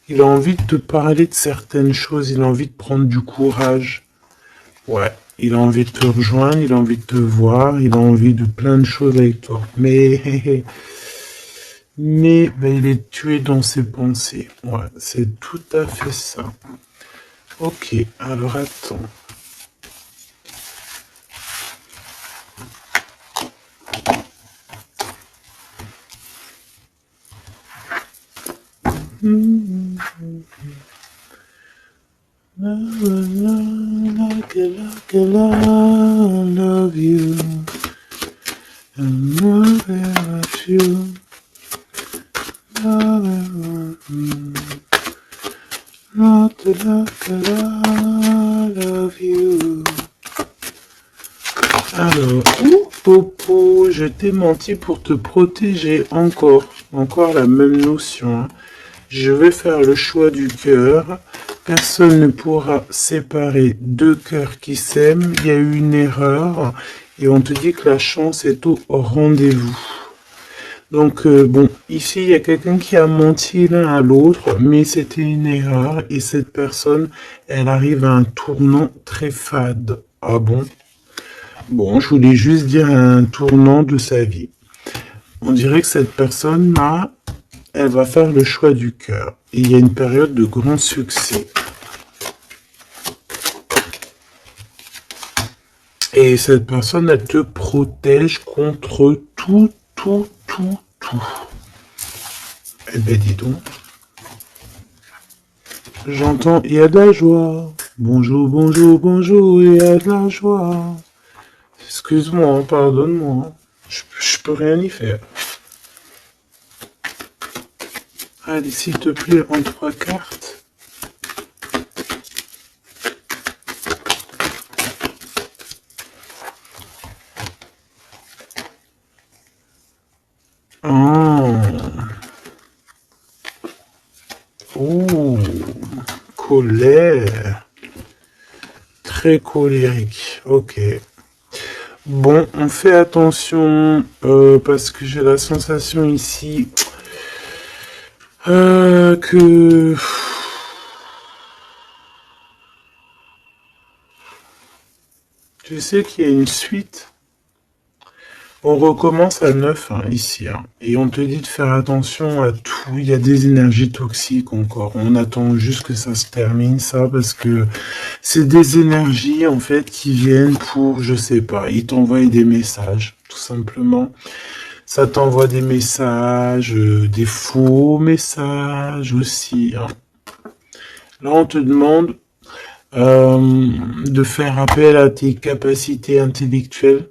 Il a envie de te parler de certaines choses. Il a envie de prendre du courage. Ouais. Il a envie de te rejoindre. Il a envie de te voir. Il a envie de plein de choses avec toi. Mais ben, il est tué dans ses pensées. Ouais, c'est tout à fait ça. Ok, alors attends. Love you. And love you. Love you. Alors, ouh, Popo, je t'ai menti pour te protéger encore. Encore la même notion, hein. Je vais faire le choix du cœur. Personne ne pourra séparer deux cœurs qui s'aiment. Il y a eu une erreur et on te dit que la chance est au rendez-vous. Donc, bon, ici, il y a quelqu'un qui a menti l'un à l'autre, mais c'était une erreur et cette personne, elle arrive à un tournant très fade. Ah bon? Bon, je voulais juste dire un tournant de sa vie. On dirait que cette personne-là, elle va faire le choix du cœur. Et il y a une période de grand succès. Et cette personne, elle te protège contre tout. Eh ben, dis donc. J'entends, il y a de la joie. Bonjour, bonjour, bonjour, il y a de la joie. Excuse-moi, pardonne-moi. Je peux rien y faire. Allez, s'il te plaît, en 3 cartes. Oh, colère. Très colérique. Ok. Bon, on fait attention parce que j'ai la sensation ici que tu sais qu'il y a une suite. On recommence à 9 hein, ici, hein, et on te dit de faire attention à tout. Il y a des énergies toxiques encore. On attend juste que ça se termine, ça, parce que c'est des énergies en fait qui viennent pour, je sais pas, ils t'envoient des messages, tout simplement. Ça t'envoie des messages, des faux messages aussi, hein. Là, on te demande de faire appel à tes capacités intellectuelles.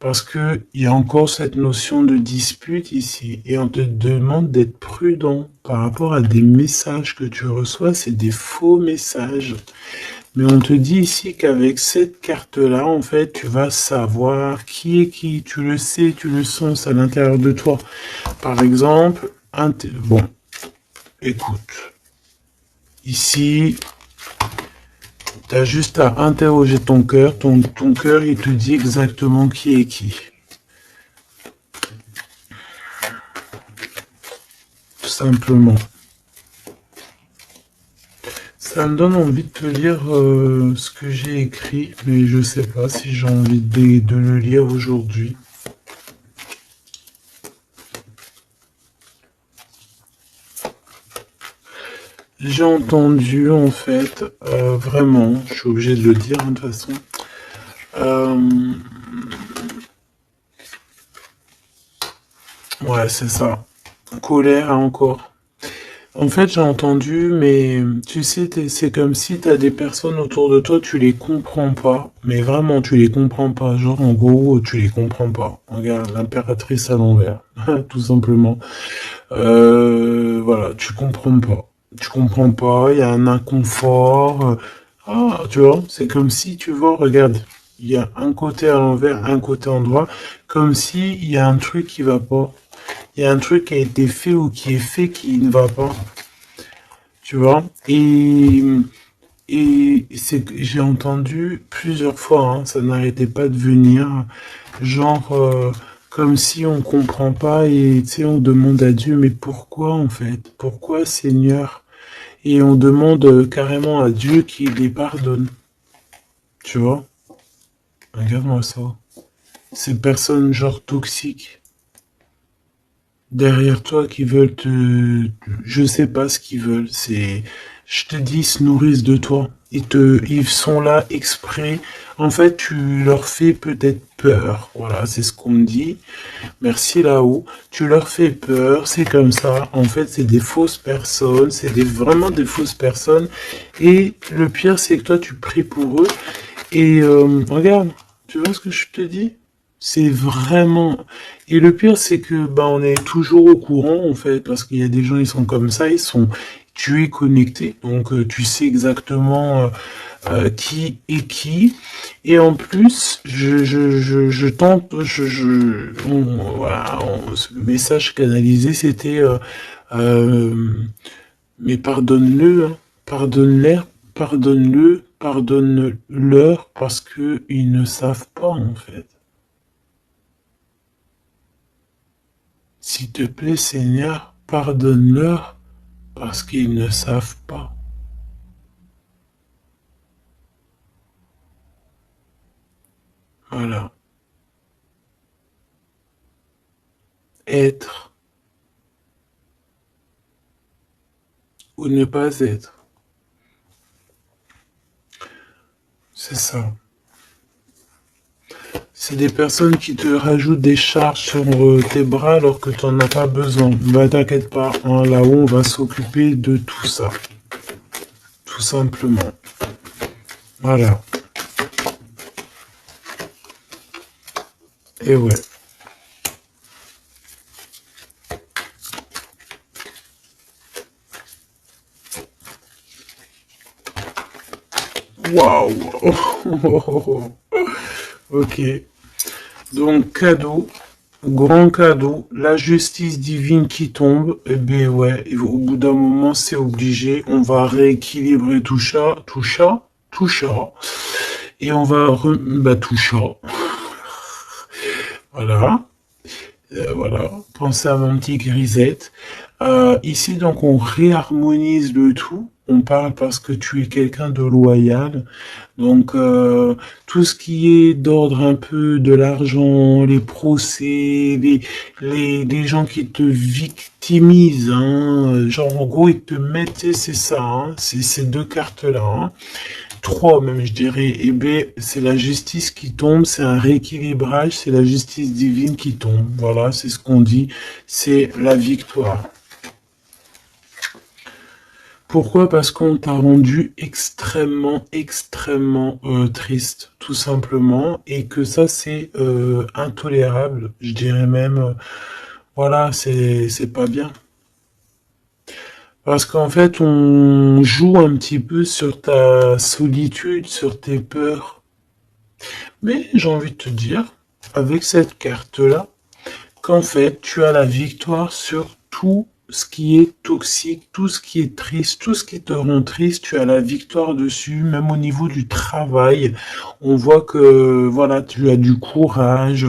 Parce que il y a encore cette notion de dispute ici. Et on te demande d'être prudent par rapport à des messages que tu reçois. C'est des faux messages. Mais on te dit ici qu'avec cette carte-là, en fait, tu vas savoir qui est qui. Tu le sais, tu le sens à l'intérieur de toi. Par exemple, bon, écoute. Ici, tu as juste à interroger ton cœur. Ton cœur, il te dit exactement qui est qui. Tout simplement. Ça me donne envie de te lire ce que j'ai écrit, mais je sais pas si j'ai envie de le lire aujourd'hui. J'ai entendu, en fait, vraiment, je suis obligé de le dire, hein, de toute façon, ouais, c'est ça, colère encore. En fait, j'ai entendu, mais tu sais, c'est comme si tu as des personnes autour de toi, tu les comprends pas, mais vraiment, tu les comprends pas. Genre, en gros, tu les comprends pas. Regarde, l'impératrice à l'envers, tout simplement. Voilà, tu comprends pas. Tu comprends pas, il y a un inconfort. Ah, tu vois, c'est comme si, tu vois, regarde, il y a un côté à l'envers, un côté en droit, comme si il y a un truc qui va pas. Il y a un truc qui a été fait ou qui est fait qui ne va pas, tu vois. Et c'est que j'ai entendu plusieurs fois, hein, ça n'arrêtait pas de venir, genre comme si on comprend pas et tu sais on demande à Dieu mais pourquoi en fait, pourquoi Seigneur? Et on demande carrément à Dieu qu'il les pardonne, tu vois. Regarde-moi ça, ces personnes genre toxiques derrière toi qui veulent je sais pas ce qu'ils veulent, je te dis, ils se nourrissent de toi. Ils sont là exprès. En fait, tu leur fais peut-être peur. Voilà, c'est ce qu'on me dit. Merci là-haut. Tu leur fais peur, c'est comme ça. En fait, c'est des fausses personnes. Vraiment des fausses personnes. Et le pire, c'est que toi, tu pries pour eux. Et regarde, tu vois ce que je te dis? C'est vraiment... Et le pire, c'est que bah, on est toujours au courant, en fait, parce qu'il y a des gens, ils sont comme ça, tu es connecté, donc tu sais exactement qui est qui. Et en plus, je tente, voilà, le message canalisé, c'était mais pardonne-le, hein, pardonne-le, pardonne-leur, parce que ils ne savent pas, en fait. S'il te plaît, Seigneur, pardonne-leur, parce qu'ils ne savent pas. Voilà. Être ou ne pas être. C'est ça. C'est des personnes qui te rajoutent des charges sur tes bras alors que tu n'en as pas besoin. Bah t'inquiète pas, hein, là-haut on va s'occuper de tout ça. Tout simplement. Voilà. Et ouais. Waouh. Ok. Donc cadeau. Grand cadeau, la justice divine qui tombe, eh ben ouais, et au bout d'un moment c'est obligé, on va rééquilibrer tout ça, et on va tout ça, voilà, voilà, pensez à mon petit grisette. Ici donc on réharmonise le tout, on parle parce que tu es quelqu'un de loyal, donc tout ce qui est d'ordre un peu de l'argent, les procès, les gens qui te victimisent, hein, genre en gros ils te mettent, c'est ça, hein, c'est ces deux cartes-là, hein, trois même je dirais, et ben c'est la justice qui tombe, c'est un rééquilibrage, c'est la justice divine qui tombe, voilà, c'est ce qu'on dit, c'est la victoire. Pourquoi? Parce qu'on t'a rendu extrêmement triste, tout simplement, et que ça c'est intolérable. Je dirais même, voilà, c'est pas bien. Parce qu'en fait, on joue un petit peu sur ta solitude, sur tes peurs. Mais j'ai envie de te dire, avec cette carte-là, qu'en fait, tu as la victoire sur tout ce qui est toxique, tout ce qui est triste, tout ce qui te rend triste, tu as la victoire dessus, même au niveau du travail. On voit que, voilà, tu as du courage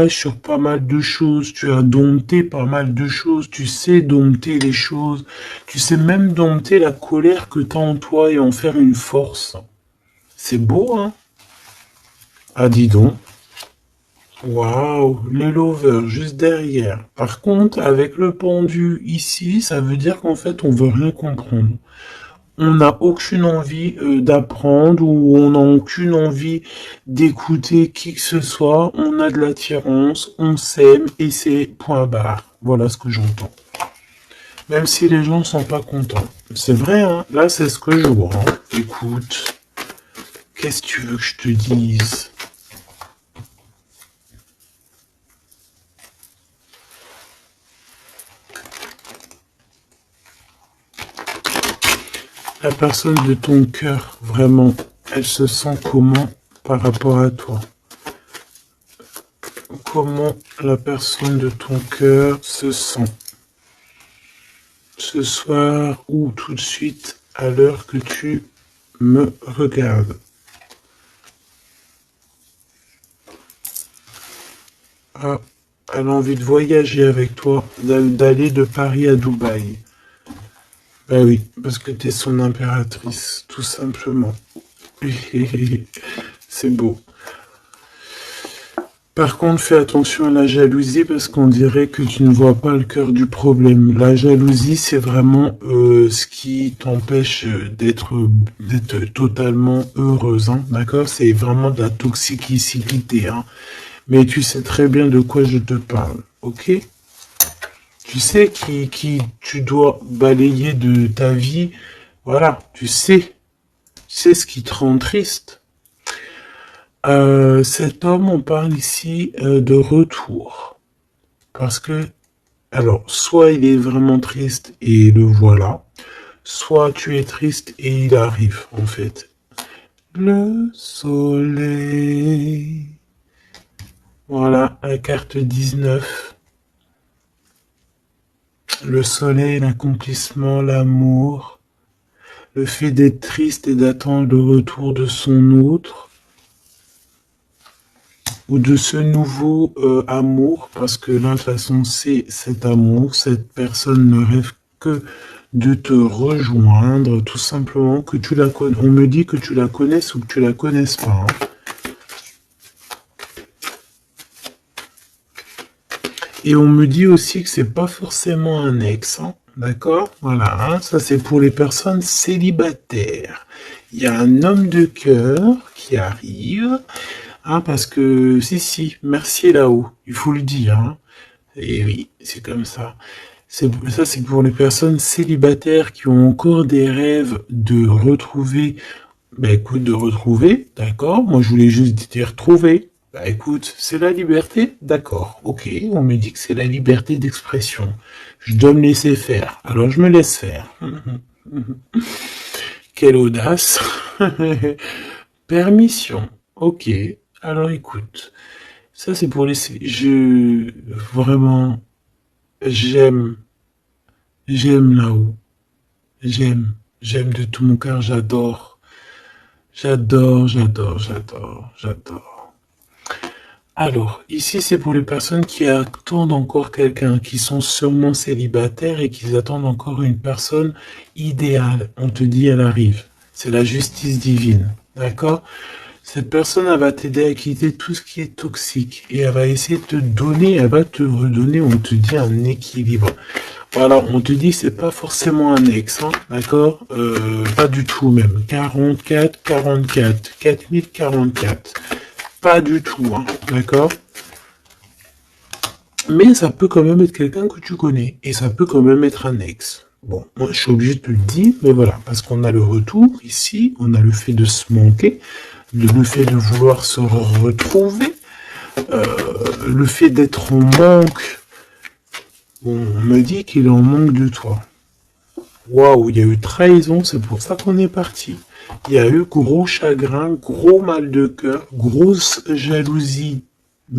sur pas mal de choses, tu as dompté pas mal de choses, tu sais dompter les choses, tu sais même dompter la colère que tu as en toi et en faire une force. C'est beau, hein? Ah, dis donc. Waouh, le lover juste derrière. Par contre, avec le pendu ici, ça veut dire qu'en fait, on veut rien comprendre. On n'a aucune envie d'apprendre ou on n'a aucune envie d'écouter qui que ce soit. On a de l'attirance, on s'aime et c'est point barre. Voilà ce que j'entends. Même si les gens ne sont pas contents. C'est vrai, hein. Là, c'est ce que je vois. Hein. Écoute, qu'est-ce que tu veux que je te dise? La personne de ton cœur, vraiment, elle se sent comment par rapport à toi? Comment la personne de ton cœur se sent ce soir ou tout de suite à l'heure que tu me regardes? Ah, elle a envie de voyager avec toi, d'aller de Paris à Dubaï. Ben oui, parce que t'es son impératrice, tout simplement. C'est beau. Par contre, fais attention à la jalousie parce qu'on dirait que tu ne vois pas le cœur du problème. La jalousie, c'est vraiment ce qui t'empêche d'être totalement heureuse, hein, d'accord? C'est vraiment de la toxicité, hein. Mais tu sais très bien de quoi je te parle, ok? Tu sais qui tu dois balayer de ta vie, voilà, tu sais ce qui te rend triste. Cet homme, on parle ici de retour. Parce que, alors, soit il est vraiment triste et le voilà, soit tu es triste et il arrive, en fait. Le soleil. Voilà, la carte 19. Le soleil, l'accomplissement, l'amour. Le fait d'être triste et d'attendre le retour de son autre. Ou de ce nouveau amour, parce que là, de toute façon, c'est cet amour, cette personne ne rêve que de te rejoindre, tout simplement, que tu la connais. On me dit que tu la connaisses ou que tu la connaisses pas. Hein. Et on me dit aussi que c'est pas forcément un ex, hein. D'accord? Voilà, hein, ça c'est pour les personnes célibataires. Il y a un homme de cœur qui arrive, hein, parce que, si, merci est là-haut, il faut le dire, hein. Et oui, c'est comme ça. Ça, c'est pour les personnes célibataires qui ont encore des rêves de retrouver. Bah écoute, de retrouver, d'accord. Moi, je voulais juste dire trouver. Bah écoute, c'est la liberté, d'accord. Ok, on me dit que c'est la liberté d'expression. Je dois me laisser faire, alors je me laisse faire. Quelle audace. Permission. Ok, alors écoute. Ça, c'est pour les... Vraiment... J'aime là-haut. J'aime de tout mon cœur, j'adore. J'adore. Alors, ici, c'est pour les personnes qui attendent encore quelqu'un, qui sont sûrement célibataires et qui attendent encore une personne idéale. On te dit, elle arrive. C'est la justice divine. D'accord? Cette personne, elle va t'aider à quitter tout ce qui est toxique et elle va essayer de te donner, elle va te redonner, on te dit, un équilibre. Voilà, on te dit que c'est pas forcément un ex, hein, d'accord? Pas du tout même. 44, 4044. Pas du tout, hein, d'accord? Mais ça peut quand même être quelqu'un que tu connais et ça peut quand même être un ex. Bon, moi je suis obligé de te le dire, mais voilà, parce qu'on a le retour ici, on a le fait de se manquer, le fait de vouloir se retrouver, le fait d'être en manque. Bon, on me dit qu'il est en manque de toi. Waouh, il y a eu trahison, c'est pour ça qu'on est parti. Il y a eu gros chagrin, gros mal de cœur, grosse jalousie,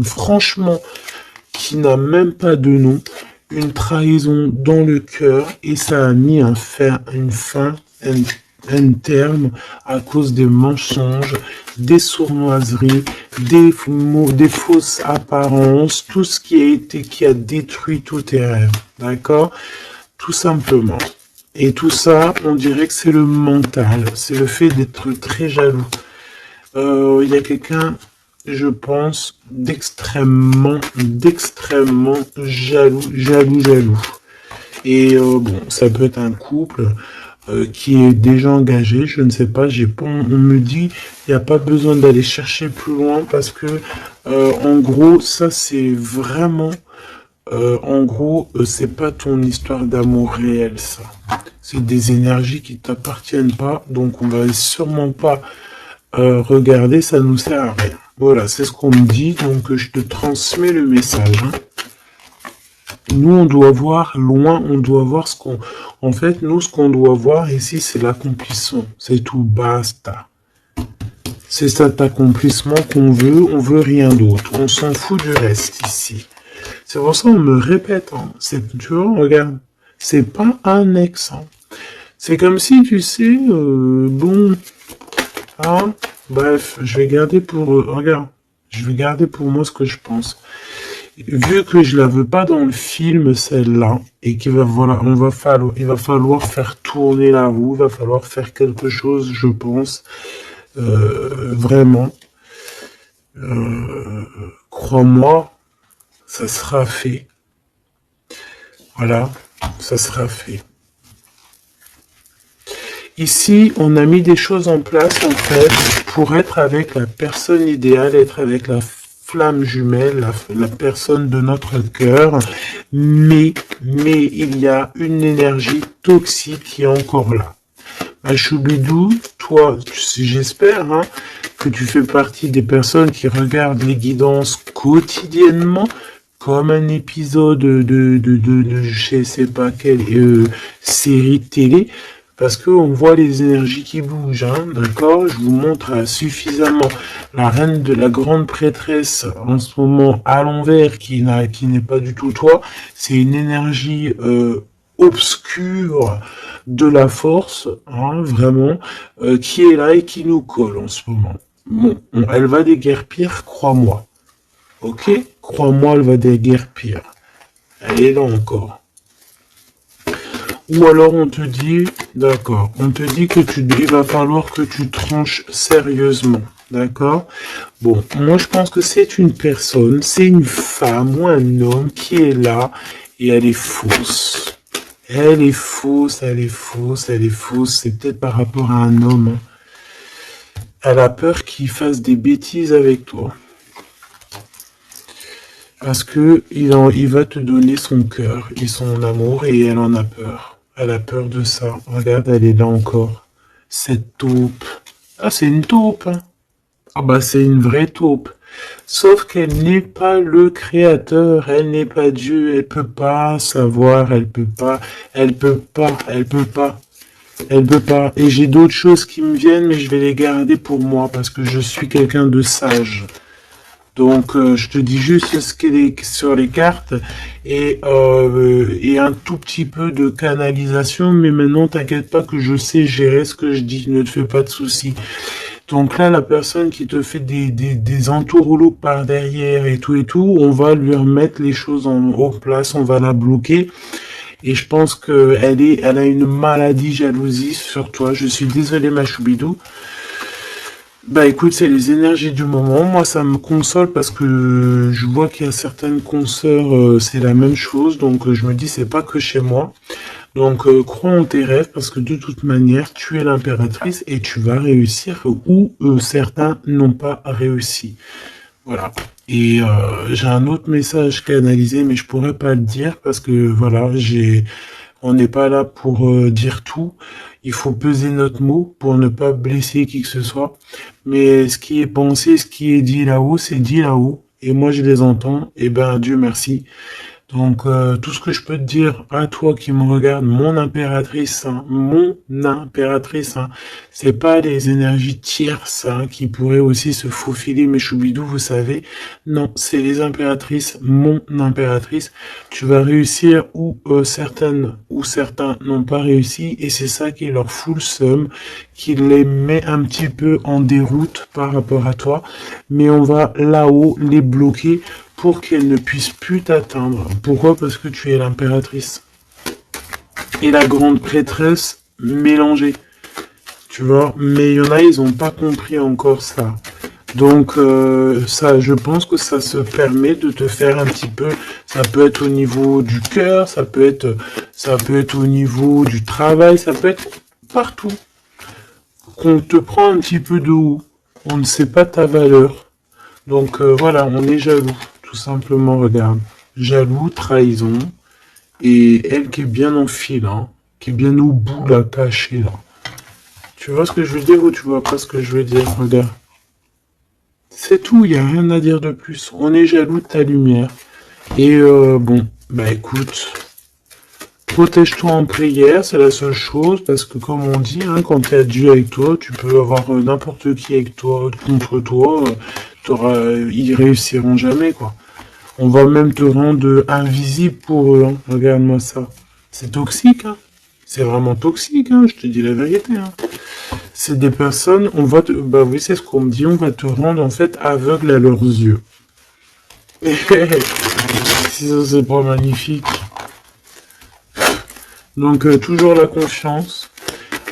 franchement, qui n'a même pas de nom, une trahison dans le cœur, et ça a mis un terme à cause des mensonges, des sournoiseries, des fausses apparences, tout ce qui a détruit tous tes rêves, d'accord? Tout simplement. Et tout ça, on dirait que c'est le mental, c'est le fait d'être très jaloux. Il y a quelqu'un, je pense, d'extrêmement jaloux. Et bon, ça peut être un couple qui est déjà engagé, je ne sais pas, on me dit, il n'y a pas besoin d'aller chercher plus loin parce que, en gros, ça c'est vraiment, c'est pas ton histoire d'amour réel, ça. C'est des énergies qui t'appartiennent pas, donc on va sûrement pas regarder, ça nous sert à rien. Voilà, c'est ce qu'on me dit, donc je te transmets le message. Hein. Nous, on doit voir loin, on doit voir ce qu'on... En fait, nous, ce qu'on doit voir ici, c'est l'accomplissement. C'est tout, basta. C'est cet accomplissement qu'on veut, on veut rien d'autre. On s'en fout du reste ici. C'est pour ça qu'on me répète, hein. Tu vois, regarde, c'est pas un ex. Hein. C'est comme si, tu sais, bon... Hein, bref, je vais garder pour... regarde, je vais garder pour moi ce que je pense. Vu que je la veux pas dans le film, celle-là, et qu'il va, voilà, il va falloir faire tourner la roue, il va falloir faire quelque chose, je pense, vraiment. Crois-moi, ça sera fait. Voilà, ça sera fait. Ici, on a mis des choses en place, en fait, pour être avec la personne idéale, être avec la flamme jumelle, la personne de notre cœur, mais il y a une énergie toxique qui est encore là. Choubidou, toi, j'espère hein, que tu fais partie des personnes qui regardent les guidances quotidiennement, comme un épisode de je sais pas quelle série télé, parce que on voit les énergies qui bougent, hein, d'accord? Je vous montre suffisamment la reine de la grande prêtresse en ce moment à l'envers, qui n'est pas du tout toi. C'est une énergie obscure de la force, hein, vraiment, qui est là et qui nous colle en ce moment. Bon, elle va déguerpir, crois-moi. Ok? Crois-moi, elle va déguerpir. Elle est là encore. Ou alors on te dit, d'accord, on te dit que il va falloir que tu tranches sérieusement, d'accord? Bon, moi je pense que c'est une personne, c'est une femme ou un homme qui est là et elle est fausse. Elle est fausse, elle est fausse, elle est fausse. C'est peut-être par rapport à un homme. Elle a peur qu'il fasse des bêtises avec toi. Parce que il va te donner son cœur et son amour et elle en a peur. Elle a peur de ça. Regarde, elle est là encore. Cette taupe. Ah, c'est une taupe, hein. Ah bah c'est une vraie taupe. Sauf qu'elle n'est pas le créateur, elle n'est pas Dieu, elle peut pas savoir, elle peut pas, elle peut pas, elle peut pas, elle peut pas. Et j'ai d'autres choses qui me viennent, mais je vais les garder pour moi parce que je suis quelqu'un de sage. Donc je te dis juste ce qu'il est sur les cartes et un tout petit peu de canalisation, mais maintenant t'inquiète pas que je sais gérer ce que je dis, ne te fais pas de soucis. Donc là, la personne qui te fait des entourloupes par derrière et tout, on va lui remettre les choses en place, on va la bloquer. Et je pense que elle a une maladie jalousie sur toi. Je suis désolé, ma choubidou. Bah écoute, c'est les énergies du moment. Moi, ça me console parce que je vois qu'il y a certaines consoeurs, c'est la même chose. Donc je me dis, c'est pas que chez moi. Donc crois en tes rêves parce que de toute manière, tu es l'impératrice et tu vas réussir où certains n'ont pas réussi. Voilà. Et j'ai un autre message canalisé, mais je pourrais pas le dire parce que voilà, on n'est pas là pour dire tout. Il faut peser notre mot pour ne pas blesser qui que ce soit. Mais ce qui est pensé, ce qui est dit là-haut, c'est dit là-haut. Et moi, je les entends. Et ben, Dieu merci. Donc, tout ce que je peux te dire à toi qui me regarde, mon impératrice, hein, c'est pas les énergies tierces hein, qui pourraient aussi se faufiler, mes choubidous, vous savez. Non, c'est les impératrices, mon impératrice. Tu vas réussir où certaines ou certains n'ont pas réussi, et c'est ça qui leur fout le seum, qui les met un petit peu en déroute par rapport à toi. Mais on va là-haut les bloquer pour qu'elle ne puisse plus t'atteindre. Pourquoi? Parce que tu es l'impératrice. Et la grande prêtresse mélangée. Tu vois? Mais il y en a, ils n'ont pas compris encore ça. Donc, ça, je pense que ça se permet de te faire un petit peu, ça peut être au niveau du cœur, ça peut être au niveau du travail, ça peut être partout. Qu'on te prend un petit peu de haut. On ne sait pas ta valeur. Donc, voilà, on est jaloux. Tout simplement, regarde. Jaloux, trahison. Et elle qui est bien en fil, hein, qui est bien au bout, là, cachée, là. Tu vois ce que je veux dire ou tu vois pas ce que je veux dire? Regarde. C'est tout, il n'y a rien à dire de plus. On est jaloux de ta lumière. Et bon, bah écoute, protège-toi en prière, c'est la seule chose, parce que comme on dit, hein, quand tu as Dieu avec toi, tu peux avoir n'importe qui avec toi, contre toi, ils réussiront jamais, quoi. On va même te rendre invisible pour eux. Hein. Regarde-moi ça. C'est toxique. Hein. C'est vraiment toxique. Hein. Je te dis la vérité. Hein. C'est des personnes, bah oui, c'est ce qu'on me dit, on va te rendre en fait aveugle à leurs yeux. Si ça c'est pas magnifique. Donc toujours la confiance.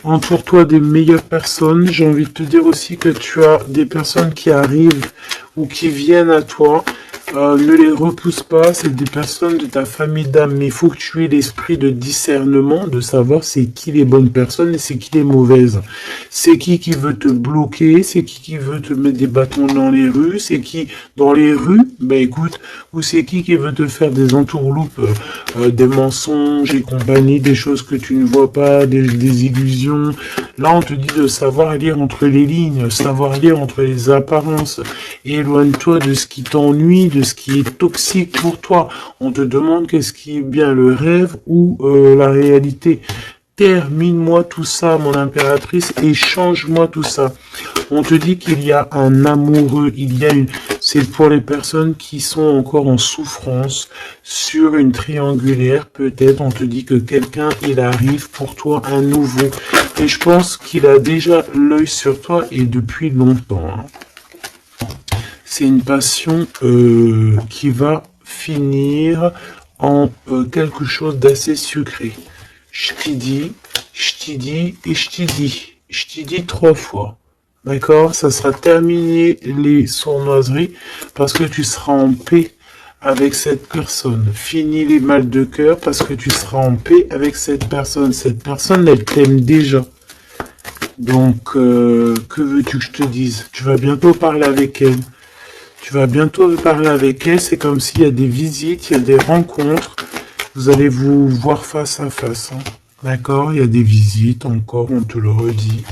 Entoure-toi des meilleures personnes. J'ai envie de te dire aussi que tu as des personnes qui arrivent ou qui viennent à toi. Ne les repousse pas, c'est des personnes de ta famille d'âme, mais il faut que tu aies l'esprit de discernement, de savoir c'est qui les bonnes personnes et c'est qui les mauvaises. C'est qui veut te bloquer, c'est qui veut te mettre des bâtons dans les rues, c'est qui dans les rues, bah écoute, ou c'est qui veut te faire des entourloupes, des mensonges et compagnie, des choses que tu ne vois pas, des illusions. Là, on te dit de savoir lire entre les lignes, savoir lire entre les apparences. Éloigne-toi de ce qui t'ennuie, de ce qui est toxique pour toi. On te demande qu'est-ce qui est bien le rêve ou la réalité. termine-moi tout ça, mon impératrice, et change-moi tout ça. On te dit qu'il y a un amoureux, c'est pour les personnes qui sont encore en souffrance, sur une triangulaire, peut-être, on te dit que quelqu'un, il arrive pour toi, un nouveau. Et je pense qu'il a déjà l'œil sur toi, et depuis longtemps, hein. C'est une passion qui va finir en quelque chose d'assez sucré. Je t'y dis, je t'y dis et je t'y dis. Je t'y dis 3 fois. D'accord? Ça sera terminé les sournoiseries parce que tu seras en paix avec cette personne. Fini les mal de cœur parce que tu seras en paix avec cette personne. Cette personne, elle t'aime déjà. Donc, que veux-tu que je te dise? Tu vas bientôt parler avec elle. Tu vas bientôt parler avec elle. C'est comme s'il y a des visites, il y a des rencontres. Vous allez vous voir face à face. Hein. D'accord? Il y a des visites encore, on te le redit.